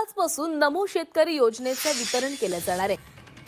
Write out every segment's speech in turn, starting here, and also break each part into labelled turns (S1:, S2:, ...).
S1: आजपासून नमो शेतकरी योजनेचे वितरण केले जाणार आहे.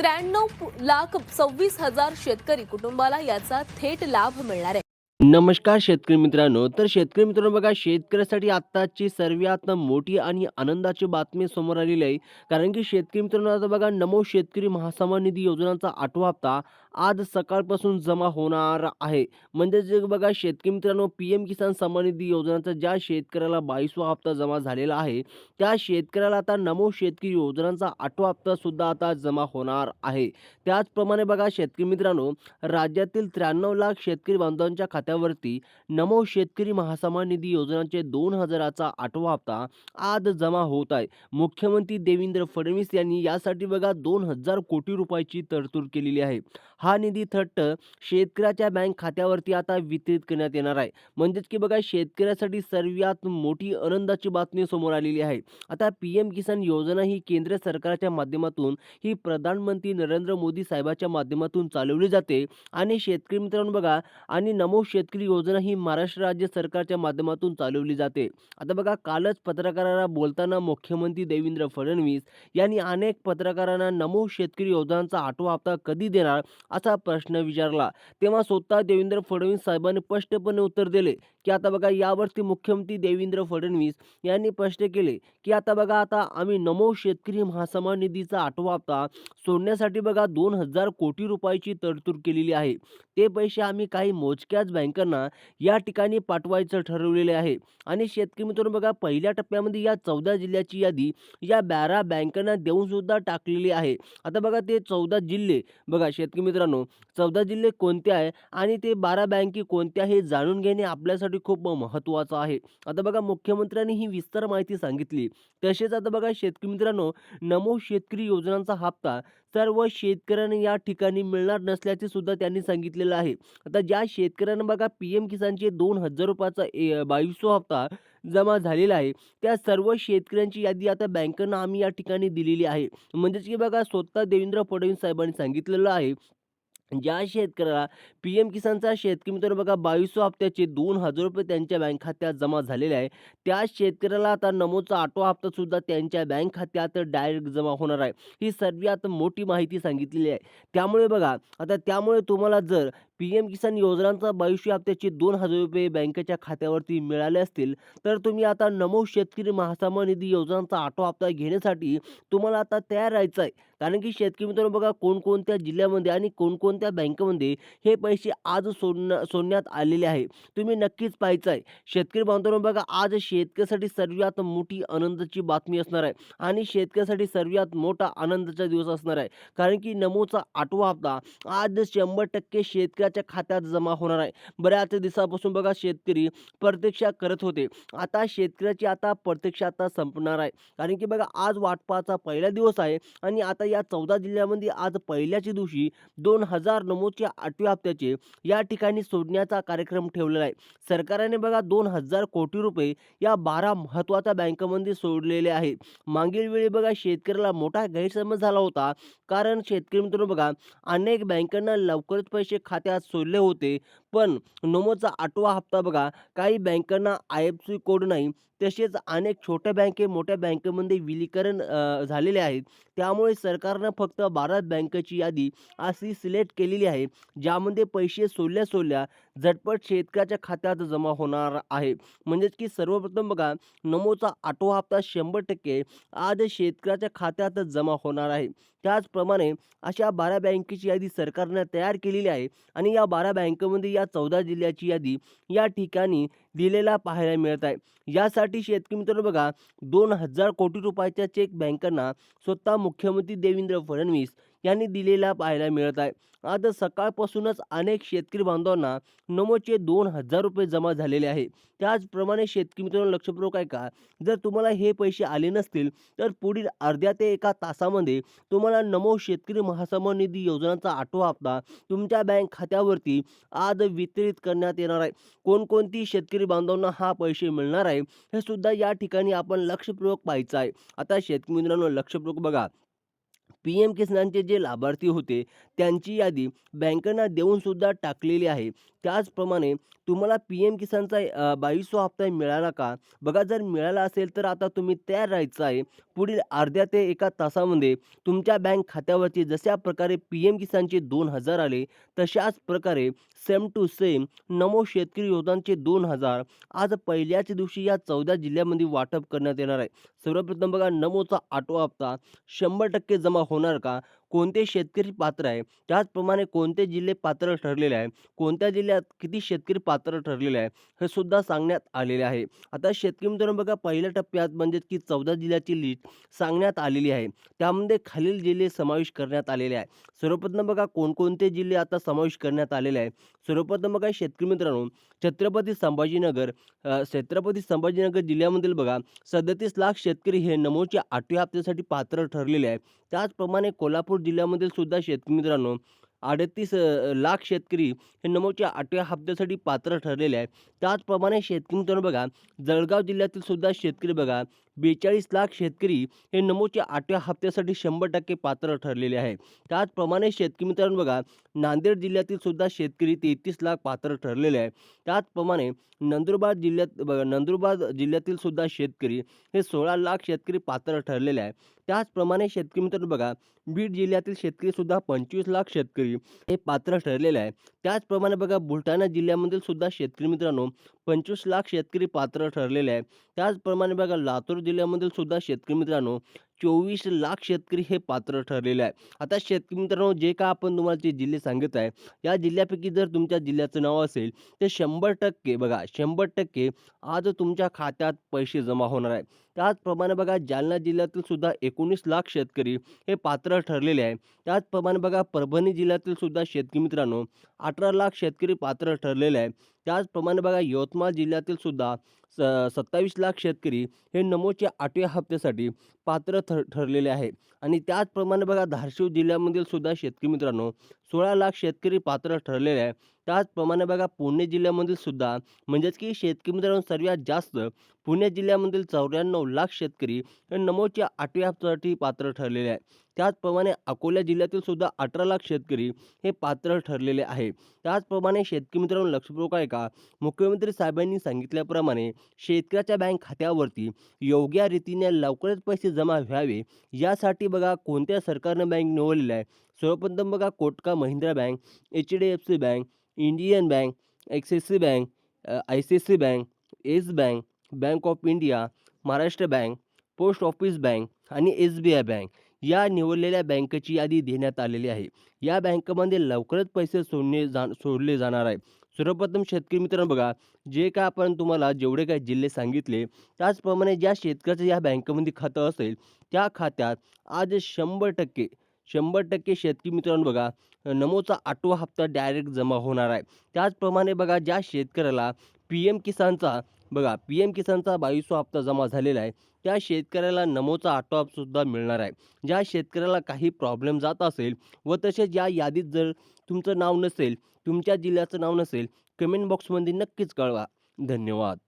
S1: 93,26,000 शेतकरी कुटुंबाला याचा थेट लाभ मिळणार आहे.
S2: नमस्कार शेतकरी मित्रांनो. तर शेतकरी मित्रांनो बघा, शेतकऱ्यासाठी आत्ताची सर्वात मोठी आणि आनंदाची बातमी समोर आलेली आहे. कारण की शेतकरी मित्रांनो, आता बघा, नमो शेतकरी महासन्मान निधी योजनांचा 8वा हप्ता आज सकाळपासून जमा होणार आहे. म्हणजे जे बघा शेतकरी मित्रांनो, पीएम किसान सन्मान निधी योजनाचा ज्या शेतकऱ्याला 22वा हप्ता जमा झालेला आहे, त्या शेतकऱ्याला आता नमो शेतकरी योजनांचा 8वा हप्ता सुद्धा आता जमा होणार आहे. त्याचप्रमाणे बघा शेतकरी मित्रांनो, राज्यातील 93 लाख शेतकरी बांधवांच्या खात्यावरती नमो शेतकरी महासन्मान निधी योजनांचे 2000चा 8वा हप्ता आज जमा होत आहे. मुख्यमंत्री देवेंद्र फडणवीस यांनी यासाठी बघा 2000 कोटी रुपयाची तरतूद केलेली आहे. हा निधी थेट शेतकऱ्याच्या बँक खात्यावरती आता वितरित करण्यात येणार आहे. म्हणजेच की बघा, शेतकऱ्यासाठी सर्वात मोठी आनंदाची बातमी समोर आलेली आहे. आता पीएम किसान योजना ही केंद्र सरकारच्या माध्यमातून, ही प्रधानमंत्री नरेंद्र मोदी साहेबांच्या माध्यमातून चालवली जाते. आणि शेतकरी मित्रांनो बघा, आणि नमो शेतकरी योजना ही महाराष्ट्र राज्य सरकारच्या माध्यमातून चालवली जाते. आता बघा, कालच पत्रकारांना बोलताना मुख्यमंत्री देवेंद्र फडणवीस यांनी अनेक पत्रकारांना नमो शेतकरी योजनांचा 8वा हप्ता कधी देणार असा प्रश्न विचारला. तेव्हा स्वतः देवेंद्र फडणवीस साहेबांनी स्पष्टपणे उत्तर दिले की आता बघा, यावरती मुख्यमंत्री देवेंद्र फडणवीस यांनी स्पष्ट केले की आता बघा, आता आम्ही नमो शेतकरी महासन्मान निधीचा 8वा हप्ता सोडण्यासाठी बघा 2000 कोटी रुपयाची तरतूद केलेली आहे. ते पैसे आम्ही काही मोजक्याच बँकांना या ठिकाणी पाठवायचं ठरवलेले आहे. आणि शेतकरी मित्रांनो बघा, पहिल्या टप्प्यामध्ये या 14 जिल्ह्याची यादी या 12 बँकांना देऊन सुद्धा टाकलेली आहे. आता बघा, ते 14 जिल्हे बघा शेतकरी मित्रांनो, 14 जिल्हे कोणते आहे आणि ते 12 बँके कोणत्या हे जाणून घेणे आपल्यासाठी खूप महत्त्वाचं आहे. आता बघा, मुख्यमंत्र्यांनी ही विस्तार माहिती सांगितली. तसेच आता बघा शेतकरी मित्रांनो, नमो शेतकरी योजनांचा हप्ता सर्व शेतकऱ्यांना या ठिकाणी मिळणार नसल्याचे सुद्धा त्यांनी सांगितलेलं आहे. आता ज्या शेतकऱ्यांना बघा पीएम किसानचे 2000 रुपयाचा 22वा हप्ता जमा झालेला आहे, त्या सर्व शेतकऱ्यांची यादी आता बँकांना आम्ही या ठिकाणी दिलेली आहे. म्हणजेच की बघा, स्वतः देवेंद्र फडणवीस साहेबांनी सांगितलेलं आहे, ज्या शेतकऱ्याला पीएम किसानचा शेतकरी मित्रांनो बघा 22व्या हप्त्याचे 2000 रुपये त्यांच्या बँक खात्यात जमा झालेले आहे, त्या शेतकऱ्याला आता नमोचा 8वा हप्ता सुद्धा त्यांच्या बँक खात्यात डायरेक्ट जमा होणार आहे. ही सर्वात मोठी माहिती सांगितलेली आहे. त्यामुळे बघा, आता त्यामुळे तुम्हाला जर पीएम किसान योजनांचा 22व्या हप्त्याचे 2000 रुपये बँकेच्या खात्यावरती मिळाले असतील, तर तुम्ही आता नमो शेतकरी महासन्मान निधी योजनांचा 8वा हप्ता घेण्यासाठी तुम्हाला आता तयार राहायचं आहे. कारण की शेतकरी मित्रांनो बघा, कोणकोणत्या जिल्ह्यामध्ये आणि कोणकोणत्या बँकेमध्ये हे पैसे आज सोडण्यात आलेले आहे, तुम्ही नक्कीच पाहायचं आहे. शेतकरी बांधवांनो बघा, आज शेतकऱ्यासाठी सर्वात मोठी आनंदाची बातमी असणार आहे आणि शेतकऱ्यासाठी सर्वात मोठा आनंदाचा दिवस असणार आहे. कारण की नमोचा 8वा हप्ता आज 100% शेतकऱ्याच्या खात्यात जमा होणार आहे. बऱ्याच दिवसापासून बघा शेतकरी प्रतीक्षा करत होते. आता शेतकऱ्याची आता प्रतीक्षा आता संपणार आहे. कारण की बघा, आज वाटपाचा पहिला दिवस आहे आणि आता या 14 जिल्ह्यामध्ये आज पहिल्याच दिवशी 2000 नमोच्या 8व्या हप्त्याचे या ठिकाणी सोडण्याचा कार्यक्रम ठेवलेला आहे. सरकारने बघा 2000 कोटी रुपये या 12 महत्त्वाच्या बँकांमध्ये सोडलेले आहेत. मागील वेळी बघा शेतकऱ्याला मोठा गैरसमज झाला होता. कारण शेतकरी मित्रांनो बघा, अनेक बँकांना लवकरच पैसे खात्यात सोडले होते, पण नमोचा 8वा हप्ता बघा, काही बँकांना IFSC कोड नाही. तसेच अनेक छोट्या बँके मोठ्या बँकेमध्ये विलीकरण झालेले आहेत. त्यामुळे सरकारनं फक्त 12 बँकेची यादी अशी सिलेक्ट केलेली आहे, ज्यामध्ये पैसे सोडल्या झटपट शेतकऱ्याच्या खात्यात जमा होणार आहे. म्हणजेच की सर्वप्रथम बघा, नमोचा 8वा हप्ता 100% आज शेतकऱ्याच्या खात्यात जमा होणार आहे. त्याचप्रमाणे अशा 12 बँकेची यादी सरकारनं तयार केलेली आहे आणि या 12 बँकेमध्ये या 14 जिल्ह्याची यादी या ठिकाणी दिलेला पाहायला मिळत आहे. यासाठी शेतकरी मित्रांनो बघा, 2000 कोटी रुपयाचा चेक बँकांना स्वतः मुख्यमंत्री देवेंद्र फडणवीस यांनी दिलेला पाहायला मिळत आहे. आज सकाळपासूनच अनेक शेतकरी बांधवांना नमोचे 2000 रुपये जमा झालेले आहे. त्याचप्रमाणे शेतकरी मित्रांनो लक्षपूर्वक ऐका, जर तुम्हाला हे पैसे आले नसतील, तर पुढील अर्ध्या ते 1 तासामध्ये तुम्हाला नमो शेतकरी महासन्मान निधी योजनांचा 8वा हप्ता तुमच्या बँक खात्यावरती आज वितरित करण्यात येणार आहे. कोणकोणती शेतकरी बांधवांना हा पैसे मिळणार आहे, हे सुद्धा या ठिकाणी आपण लक्षपूर्वक पाहायचं आहे. आता शेतकरी मित्रांनो लक्षपूर्वक बघा, पी-एम किसानचे जे लाभार्थी होते, त्यांची यादी बँकांना देऊन सुद्धा टाकलेली आहे. त्याचप्रमाणे तुम्हाला पी-एम किसानचा 22वा हप्ता मिळाला का? बघा, जर मिळाला असेल तर आता तुम्ही तयार राहायचं आहे. पुढील अर्ध्या ते 1 तासामध्ये तुमच्या बँक खात्यावरती जशा प्रकारे पी-एम किसानचे 2,000 आले, तशाच प्रकारे सेम टू सेम नमो शेतकरी योजनांचे 2,000 आज पहिल्याच दिवशी या 14 जिल्ह्यामध्ये वाटप करण्यात येणार आहे. सर्वप्रथम बघा, नमोचा 8वा हप्ता 100% जमा होणार का? कोणते शेतकरी पात्र आहे? त्याचप्रमाणे कोणते जिल्हे पात्र ठरलेले आहे? कोणत्या जिल्ह्यात किती शेतकरी पात्र ठरलेले आहे? हे सुद्धा सांगण्यात आलेले आहे. आता शेतकरी मित्रांनो बघा, पहिल्या टप्प्यात म्हणजेच की 14 जिल्ह्याची लिस्ट सांगण्यात आलेली आहे. त्यामध्ये खालील जिल्हे समावेश करण्यात आलेले आहे. सर्वप्रथम बघा, कोणकोणते जिल्हे आता समावेश करण्यात आलेले आहे. सर्वप्रथम बघा शेतकरी मित्रांनो, छत्रपती संभाजीनगर जिल्ह्यामधील बघा 37 लाख शेतकरी हे नमोच्या 8व्या हप्त्यासाठी पात्र ठरलेले आहे. त्याचप्रमाणे कोल्हापूर जिल्ह्यामधील सुद्धा शेतकरी मित्रांनो 38 लाख शेतकरी हे नमोच्या 8व्या हप्त्यासाठी पात्र ठरलेले आहे. त्याचप्रमाणे शेतकरी मित्रांनो बघा, जळगाव जिल्ह्यातील सुद्धा शेतकरी बघा 42 लाख शेतकरी हे नमोच्या 8व्या हप्त्यासाठी 100% पात्र ठरलेले आहे. त्याचप्रमाणे शेतकरी मित्रांनो बघा, नांदेड जिल्ह्यातील सुद्धा शेतकरी 33 लाख पात्र ठरलेले आहे. त्याचप्रमाणे नंदुरबार जिल्ह्यातील सुद्धा शेतकरी हे 16 लाख शेतकरी पात्र ठरलेले आहे. त्याचप्रमाणे शेतकरी मित्रांनो बघा, बीड जिल्ह्यातील शेतकरी सुद्धा 25 लाख शेतकरी हे पात्र ठरलेले आहे. त्याचप्रमाणे बघा, बुलढाणा जिल्ह्यामधील सुद्धा शेतकरी मित्रांनो 25 लाख शेतकरी पात्र ठरलेले आहे. त्याचप्रमाणे बघा, लातूर जिल्ह्यामधील सुद्धा शेतकरी मित्रांनो 24 लाख शेतकरी हे पात्र ठरलेले आहे. आता शेतकरी मित्रांनो, जे का आपण तुम्हाला जे जिल्हे सांगित आहे, या जिल्ह्यापैकी जर तुमच्या जिल्ह्याचं नाव असेल तर 100% बघा 100% आज तुमच्या खात्यात पैसे जमा होणार आहे. त्याचप्रमाणे बघा, जालना जिल्ह्यातील सुद्धा 19 लाख शेतकरी हे पात्र ठरलेले आहे. त्याचप्रमाणे बघा, परभणी जिल्ह्यातील सुद्धा शेतकरी मित्रांनो 18 लाख शेतकरी पात्र ठरलेले आहे. त्याचप्रमाणे बघा, यवतमाळ जिल्ह्यातील सुद्धा 27 लाख शेतकरी हे नमोच्या 8व्या हप्त्यासाठी पात्र ठरलेले आहे. आणि त्याचप्रमाणे बघा, धाराशिव जिल्ह्यामधील सुद्धा शेतकरी मित्रांनो 16 लाख शेतकरी पात्र ठरलेले आहे. त्याचप्रमाणे बघा, पुणे जिल्ह्यामधील सुद्धा म्हणजेच की शेतकरी मित्रांनो सर्वात जास्त पुणे जिल्ह्यामधील 94 लाख शेतकरी हे नमोच्या 8व्या हप्त्यासाठी पात्र ठरलेले आहे. त्याचप्रमाणे अकोला जिल्ह्यातील सुद्धा 18 लाख शेतकरी हे पात्र ठरलेले आहे. त्याचप्रमाणे शेतकरी मित्रांनो लक्षपूर्वक आहे का, मुख्यमंत्री साहेबांनी सांगितल्याप्रमाणे शेतकऱ्याच्या बँक खात्यावरती योग्य रीतीने लवकरच पैसे जमा व्हावे, यासाठी बघा कोणत्या सरकारनं बँक निवडलेलं आहे. सर्वप्रथम बघा, Kotak Mahindra bank, HDFC bank, Indian bank, axis bank, ICICI bank, yes bank, bank of India, Maharashtra bank, post office bank आणि SBI बँक या निवडलेल्या बँकेची यादी देण्यात आलेली आहे. या बँकेमध्ये लवकरच पैसे सोडले जाणार आहे. सर्वप्रथम शेतकरी मित्रांनो बघा, जे काय आपण तुम्हाला जेवढे काही जिल्हे सांगितले, त्याचप्रमाणे ज्या शेतकऱ्याचं या बँकेमध्ये खातं असेल, त्या खात्यात आज 100% शेतकरी मित्रांनो बघा, नमोचा 8वा हप्ता डायरेक्ट जमा होणार आहे. त्याचप्रमाणे बघा, ज्या शेतकऱ्याला पी-एम किसानचा 22वा हप्ता जमा झालेला आहे, त्या शेतकऱ्याला नमोचा 8वा हप्तासुद्धा मिळणार आहे. ज्या शेतकऱ्याला काही प्रॉब्लेम जात असेल व तसेच या यादीत जर तुमचं नाव नसेल, तुमच्या जिल्ह्याचं नाव नसेल, कमेंट बॉक्समध्ये नक्कीच कळवा. धन्यवाद.